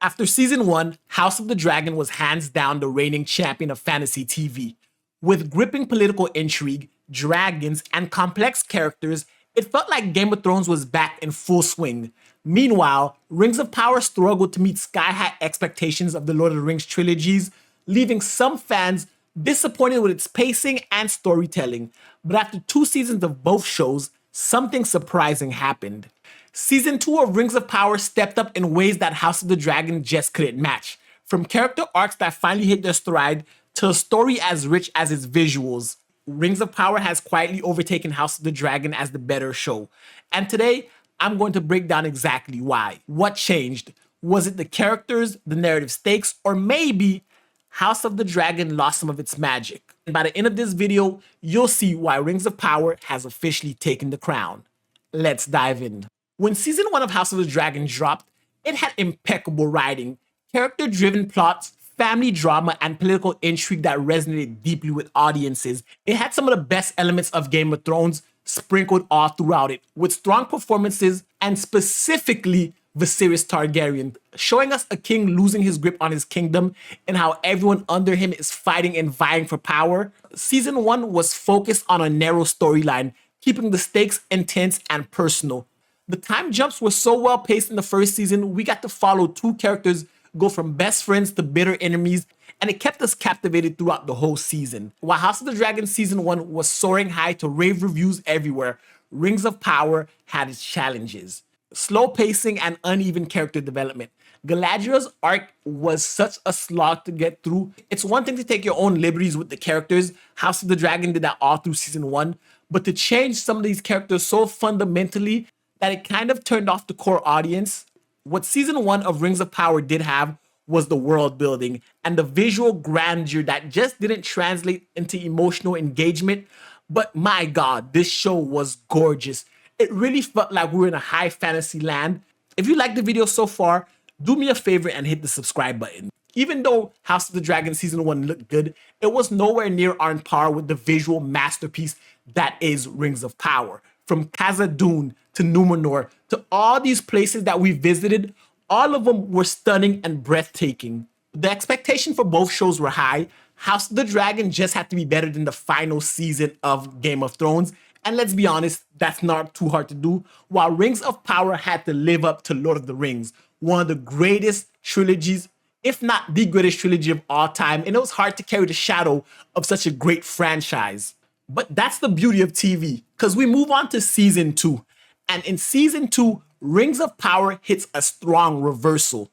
After season 1, House of the Dragon was hands down the reigning champion of fantasy TV. With gripping political intrigue, dragons, and complex characters, it felt like Game of Thrones was back in full swing. Meanwhile, Rings of Power struggled to meet sky-high expectations of the Lord of the Rings trilogies, leaving some fans disappointed with its pacing and storytelling. But after 2 seasons of both shows, something surprising happened. Season 2 of Rings of Power stepped up in ways that House of the Dragon just couldn't match. From character arcs that finally hit their stride to a story as rich as its visuals, Rings of Power has quietly overtaken House of the Dragon as the better show. And today, I'm going to break down exactly why. What changed? Was it the characters, the narrative stakes, or maybe House of the Dragon lost some of its magic? And by the end of this video, you'll see why Rings of Power has officially taken the crown. Let's dive in. When season 1 of House of the Dragon dropped, it had impeccable writing, character-driven plots, family drama, and political intrigue that resonated deeply with audiences. It had some of the best elements of Game of Thrones sprinkled all throughout it, with strong performances and specifically Viserys Targaryen, showing us a king losing his grip on his kingdom and how everyone under him is fighting and vying for power. Season 1 was focused on a narrow storyline, keeping the stakes intense and personal. The time jumps were so well paced in the first season, we got to follow 2 characters go from best friends to bitter enemies, and it kept us captivated throughout the whole season. While House of the Dragon season 1 was soaring high to rave reviews everywhere, Rings of Power had its challenges. Slow pacing and uneven character development. Galadriel's arc was such a slog to get through. It's one thing to take your own liberties with the characters. House of the Dragon did that all through season 1, but to change some of these characters so fundamentally that it kind of turned off the core audience. What season 1 of Rings of Power did have was the world building and the visual grandeur that just didn't translate into emotional engagement. But my God, this show was gorgeous. It really felt like we were in a high fantasy land. If you liked the video so far, do me a favor and hit the subscribe button. Even though House of the Dragon season 1 looked good, it was nowhere near on par with the visual masterpiece that is Rings of Power. From Khazad-dûm to Numenor to all these places that we visited, all of them were stunning and breathtaking. The expectation for both shows were high. House of the Dragon just had to be better than the final season of Game of Thrones. And let's be honest, that's not too hard to do. While Rings of Power had to live up to Lord of the Rings, one of the greatest trilogies, if not the greatest trilogy of all time. And it was hard to carry the shadow of such a great franchise. But that's the beauty of TV, because we move on to season 2. And in season 2, Rings of Power hits a strong reversal.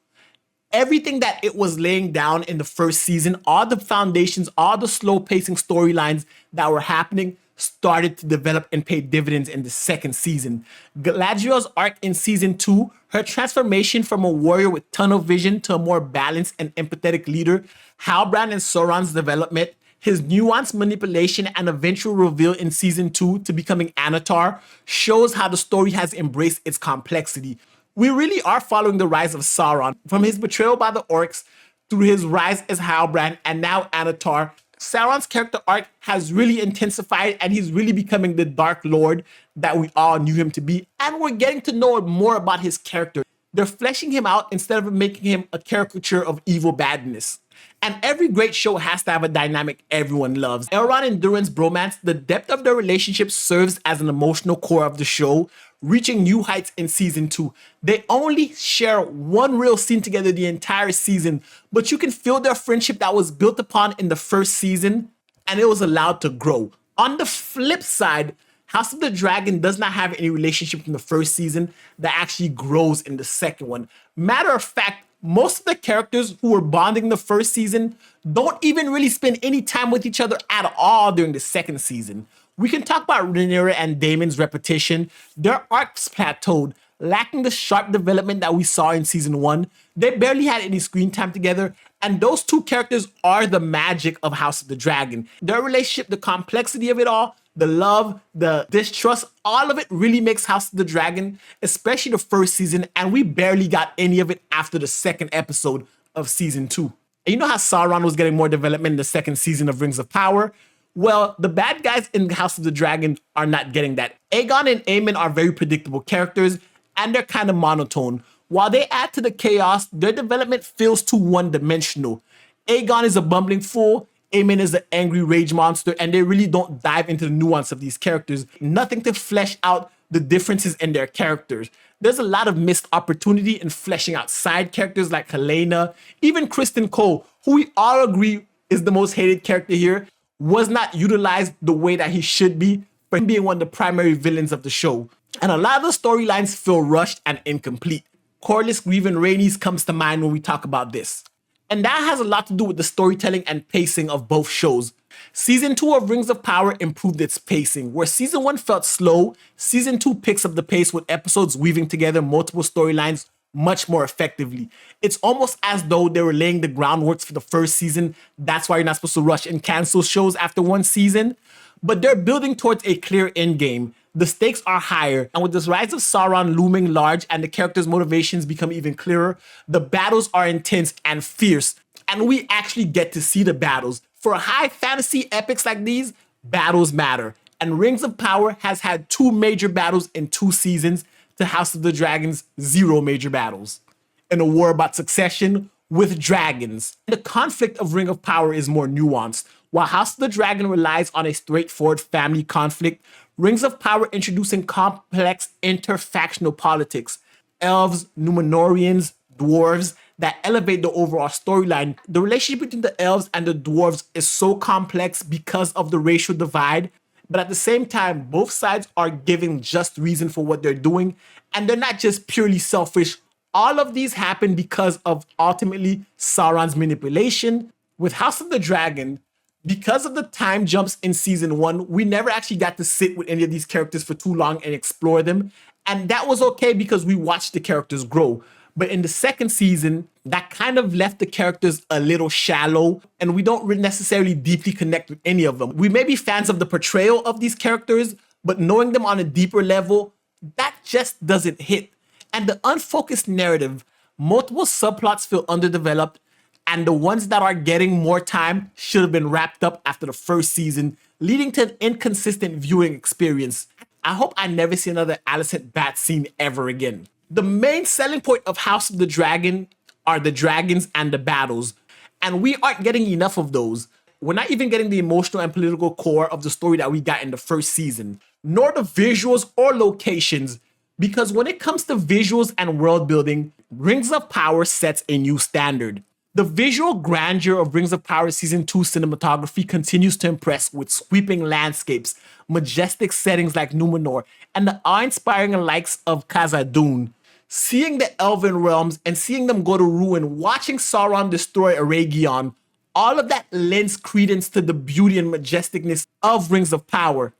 Everything that it was laying down in the first season, all the foundations, all the slow pacing storylines that were happening started to develop and pay dividends in the second season. Galadriel's arc in season 2, her transformation from a warrior with tunnel vision to a more balanced and empathetic leader, Halbrand and Sauron's development, his nuanced manipulation and eventual reveal in season 2 to becoming Anatar shows how the story has embraced its complexity. We really are following the rise of Sauron, from his betrayal by the orcs through his rise as Halbrand and now Anatar. Sauron's character arc has really intensified and he's really becoming the Dark Lord that we all knew him to be. And we're getting to know more about his character. They're fleshing him out instead of making him a caricature of evil badness. And every great show has to have a dynamic everyone loves. Elrond and Durin's bromance, the depth of their relationship serves as an emotional core of the show, reaching new heights in season 2. They only share one real scene together the entire season, but you can feel their friendship that was built upon in the first season, and it was allowed to grow. On the flip side, House of the Dragon does not have any relationship from the first season that actually grows in the second one. Matter of fact, most of the characters who were bonding the first season don't even really spend any time with each other at all during the second season. We can talk about Rhaenyra and Daemon's repetition. Their arcs plateaued, lacking the sharp development that we saw in season 1. They barely had any screen time together, and those 2 characters are the magic of House of the Dragon. Their relationship, the complexity of it all, the love, the distrust, all of it really makes House of the Dragon, especially the first season, and we barely got any of it after the second episode of season 2. And you know how Sauron was getting more development in the second season of Rings of Power? Well, the bad guys in House of the Dragon are not getting that. Aegon and Aemon are very predictable characters, and they're kind of monotone. While they add to the chaos, their development feels too one-dimensional. Aegon is a bumbling fool, Aemon is an angry rage monster, and they really don't dive into the nuance of these characters. Nothing to flesh out the differences in their characters. There's a lot of missed opportunity in fleshing out side characters like Helena, even Kristen Cole, who we all agree is the most hated character here, was not utilized the way that he should be for him being one of the primary villains of the show. And a lot of the storylines feel rushed and incomplete. Corlys, Grieve, and Rhaenys comes to mind when we talk about this. And that has a lot to do with the storytelling and pacing of both shows. Season 2 of Rings of Power improved its pacing. Where Season 1 felt slow, Season 2 picks up the pace with episodes weaving together multiple storylines much more effectively. It's almost as though they were laying the groundwork for the first season. That's why you're not supposed to rush and cancel shows after one season. But they're building towards a clear endgame. The stakes are higher, and with this rise of Sauron looming large and the characters' motivations become even clearer, the battles are intense and fierce, and we actually get to see the battles. For high fantasy epics like these, battles matter, and Rings of Power has had 2 major battles in 2 seasons to House of the Dragon's 0 major battles. In a war about succession with dragons. The conflict of Ring of Power is more nuanced. While House of the Dragon relies on a straightforward family conflict, Rings of Power introducing complex interfactional politics, elves, Numenorians, dwarves, that elevate the overall storyline. The relationship between the elves and the dwarves is so complex because of the racial divide, but at the same time, both sides are giving just reason for what they're doing, and they're not just purely selfish. All of these happen because of ultimately Sauron's manipulation. With House of the Dragon, because of the time jumps in season 1, we never actually got to sit with any of these characters for too long and explore them. And that was okay because we watched the characters grow. But in the second season, that kind of left the characters a little shallow, and we don't necessarily deeply connect with any of them. We may be fans of the portrayal of these characters, but knowing them on a deeper level, that just doesn't hit. And the unfocused narrative, multiple subplots feel underdeveloped, and the ones that are getting more time should have been wrapped up after the first season, leading to an inconsistent viewing experience. I hope I never see another Alicent Bat scene ever again. The main selling point of House of the Dragon are the dragons and the battles, and we aren't getting enough of those. We're not even getting the emotional and political core of the story that we got in the first season, nor the visuals or locations, because when it comes to visuals and world building, Rings of Power sets a new standard. The visual grandeur of Rings of Power Season 2 cinematography continues to impress with sweeping landscapes, majestic settings like Numenor, and the awe-inspiring likes of Khazad-dûm. Seeing the Elven realms and seeing them go to ruin, watching Sauron destroy Eregion, all of that lends credence to the beauty and majesticness of Rings of Power.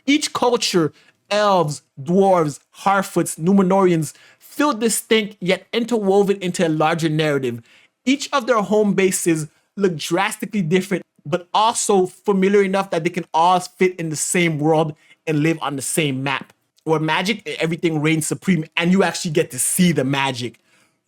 Each culture, elves, dwarves, Harfoots, Numenorians, feel distinct yet interwoven into a larger narrative. Each of their home bases look drastically different, but also familiar enough that they can all fit in the same world and live on the same map, where magic and everything reigns supreme and you actually get to see the magic.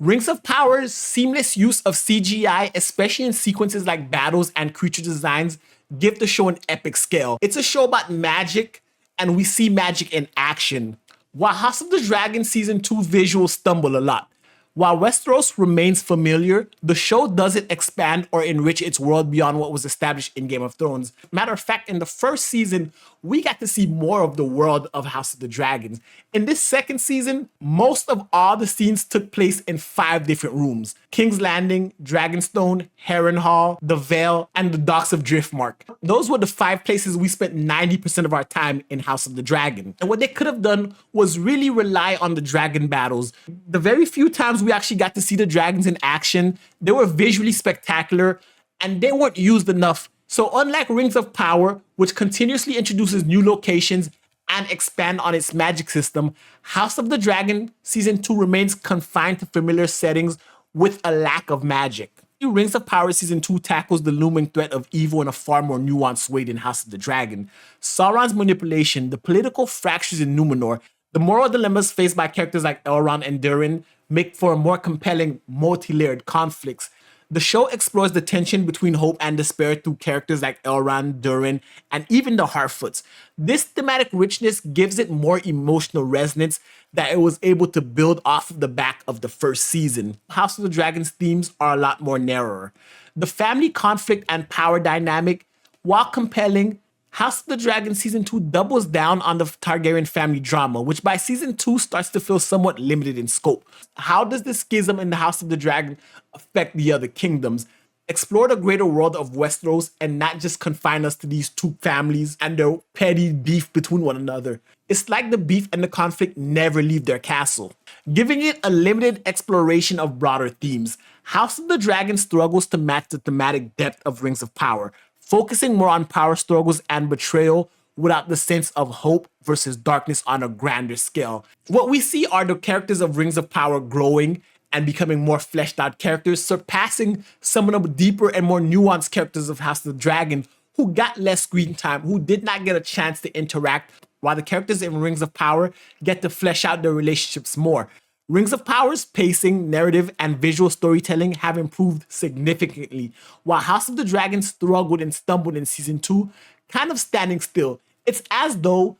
Rings of Power's seamless use of CGI, especially in sequences like battles and creature designs, give the show an epic scale. It's a show about magic, and we see magic in action. While House of the Dragon Season 2 visuals stumble a lot, while Westeros remains familiar, the show doesn't expand or enrich its world beyond what was established in Game of Thrones. Matter of fact, in the first season, we got to see more of the world of House of the Dragons. In this second season, most of all the scenes took place in 5 different rooms: King's Landing, Dragonstone, Harrenhal, the Vale, and the Docks of Driftmark. Those were the 5 places we spent 90% of our time in House of the Dragon. And what they could have done was really rely on the dragon battles. The very few times we actually got to see the dragons in action, they were visually spectacular, and they weren't used enough. So unlike Rings of Power, which continuously introduces new locations and expand on its magic system, House of the Dragon Season 2 remains confined to familiar settings with a lack of magic. Rings of Power Season 2 tackles the looming threat of evil in a far more nuanced way than House of the Dragon. Sauron's manipulation, the political fractures in Numenor, the moral dilemmas faced by characters like Elrond and Durin make for a more compelling, multi-layered conflicts. The show explores the tension between hope and despair through characters like Elrond, Durin, and even the Harfoots. This thematic richness gives it more emotional resonance that it was able to build off of the back of the first season. House of the Dragon's themes are a lot more narrower. The family conflict and power dynamic, while compelling, House of the Dragon Season 2 doubles down on the Targaryen family drama, which by Season 2 starts to feel somewhat limited in scope. How does the schism in the House of the Dragon affect the other kingdoms? Explore the greater world of Westeros and not just confine us to these two families and their petty beef between one another. It's like the beef and the conflict never leave their castle, giving it a limited exploration of broader themes. House of the Dragon struggles to match the thematic depth of Rings of Power, focusing more on power struggles and betrayal without the sense of hope versus darkness on a grander scale. What we see are the characters of Rings of Power growing and becoming more fleshed out characters, surpassing some of the deeper and more nuanced characters of House of the Dragon who got less screen time, who did not get a chance to interact, while the characters in Rings of Power get to flesh out their relationships more. Rings of Power's pacing, narrative, and visual storytelling have improved significantly, while House of the Dragon struggled and stumbled in Season 2, kind of standing still. It's as though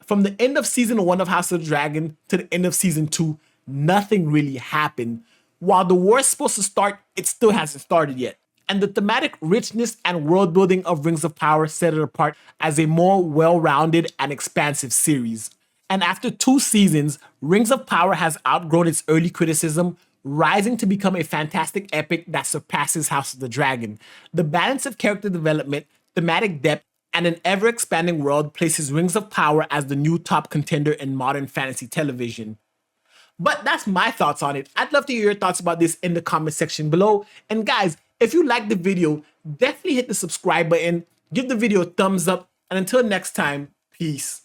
from the end of Season 1 of House of the Dragon to the end of Season 2, nothing really happened. While the war is supposed to start, it still hasn't started yet. And the thematic richness and world building of Rings of Power set it apart as a more well-rounded and expansive series. And after 2 seasons, Rings of Power has outgrown its early criticism, rising to become a fantastic epic that surpasses House of the Dragon. The balance of character development, thematic depth, and an ever-expanding world places Rings of Power as the new top contender in modern fantasy television. But that's my thoughts on it. I'd love to hear your thoughts about this in the comment section below. And guys, if you liked the video, definitely hit the subscribe button, give the video a thumbs up, and until next time, peace.